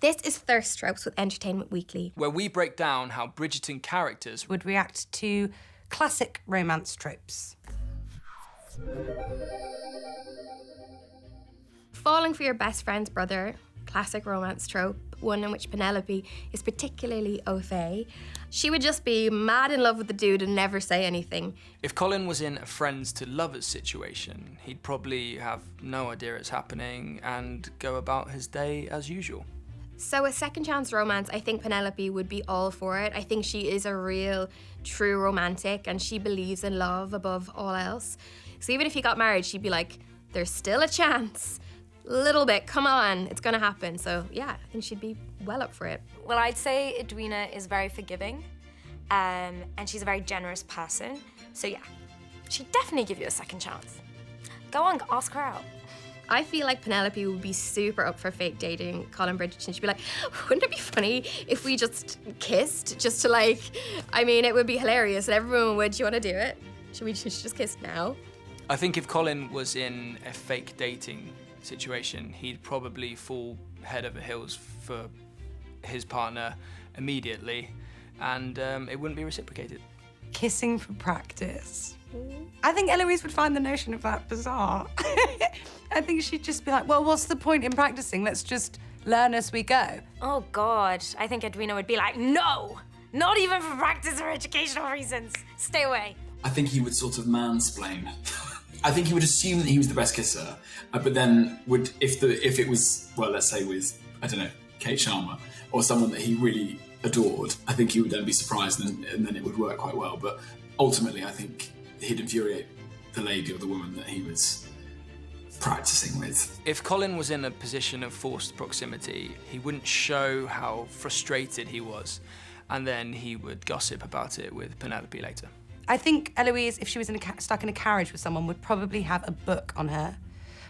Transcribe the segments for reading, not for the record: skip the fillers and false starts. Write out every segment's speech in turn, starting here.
This is Thirst Tropes with Entertainment Weekly, where we break down how Bridgerton characters would react to classic romance tropes. Falling for your best friend's brother, classic romance trope, one in which Penelope is particularly au fait. She would just be mad in love with the dude and never say anything. If Colin was in a friends to lovers situation, he'd probably have no idea it's happening and go about his day as usual. So a second chance romance, I think Penelope would be all for it. I think she is a real, true romantic and she believes in love above all else. So even if he got married, she'd be like, there's still a chance. Little bit, come on, it's gonna happen. So yeah, I think she'd be well up for it. Well, I'd say Edwina is very forgiving and she's a very generous person. So yeah, she'd definitely give you a second chance. Go on, ask her out. I feel like Penelope would be super up for fake dating Colin Bridgerton. She'd be like, wouldn't it be funny if we just kissed? Just to like, I mean, it would be hilarious and everyone would. Do you want to do it? Should we just kiss now? I think if Colin was in a fake dating situation, he'd probably fall head over heels for his partner immediately and it wouldn't be reciprocated. Kissing for practice. I think Eloise would find the notion of that bizarre. I think she'd just be like, well, what's the point in practicing? Let's just learn as we go. Oh, God. I think Edwina would be like, no, not even for practice or educational reasons. Stay away. I think he would sort of mansplain. I think he would assume that he was the best kisser, but then would, if it was, well, let's say with, I don't know, Kate Sharma, or someone that he really adored, I think he would then be surprised and then it would work quite well. But ultimately, I think he'd infuriate the lady or the woman that he was practicing with. If Colin was in a position of forced proximity, he wouldn't show how frustrated he was, and then he would gossip about it with Penelope later. I think Eloise, if she was stuck in a carriage with someone, would probably have a book on her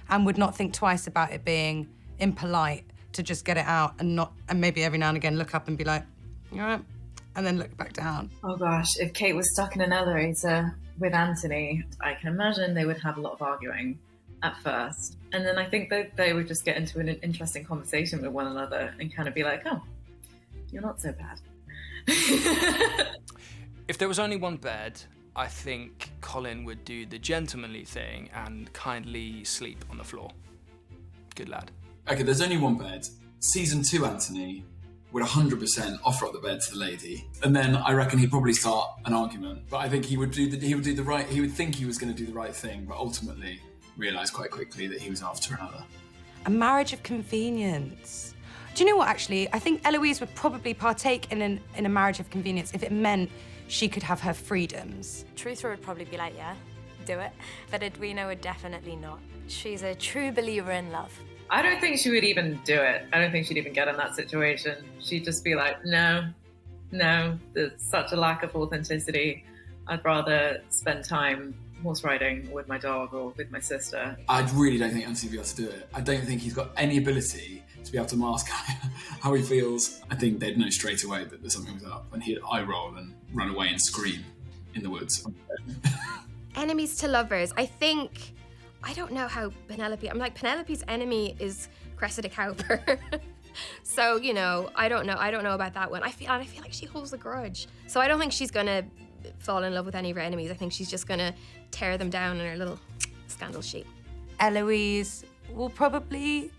and would not think twice about it being impolite to just get it out and maybe every now and again look up and be like, you all right? And then look back down. Oh gosh, if Kate was stuck in an elevator with Anthony, I can imagine they would have a lot of arguing at first. And then I think that they would just get into an interesting conversation with one another and kind of be like, oh, you're not so bad. If there was only one bed, I think Colin would do the gentlemanly thing and kindly sleep on the floor. Good lad. Okay, there's only one bed. Season 2 Anthony would 100% offer up the bed to the lady, and then I reckon he'd probably start an argument. But I think he would think he was going to do the right thing, but ultimately realise quite quickly that he was after another. A marriage of convenience. Do you know what, actually? I think Eloise would probably partake in a marriage of convenience if it meant she could have her freedoms. Charithra would probably be like, yeah, do it. But Edwina would definitely not. She's a true believer in love. I don't think she would even do it. I don't think she'd even get in that situation. She'd just be like, no, there's such a lack of authenticity. I'd rather spend time horse riding with my dog or with my sister. I really don't think Anthony would be able to do it. I don't think he's got any ability to be able to mask how he feels. I think they'd know straight away that there's something was up, and he'd eye roll and run away and scream in the woods. Enemies to lovers. I don't know how Penelope's enemy is Cressida Cowper. So, you know, I don't know about that one. I feel like she holds a grudge. So I don't think she's gonna fall in love with any of her enemies. I think she's just gonna tear them down in her little scandal sheet. Eloise will probably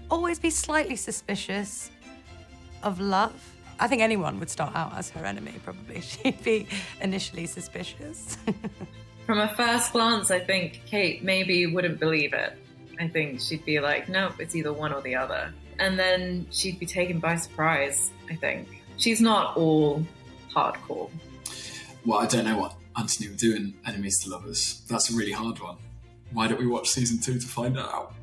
always be slightly suspicious of love. I think anyone would start out as her enemy, probably. She'd be initially suspicious. From a first glance, I think Kate maybe wouldn't believe it. I think she'd be like, nope, it's either one or the other. And then she'd be taken by surprise, I think. She's not all hardcore. Well, I don't know what Anthony would do in Enemies to Lovers. That's a really hard one. Why don't we watch season 2 to find out?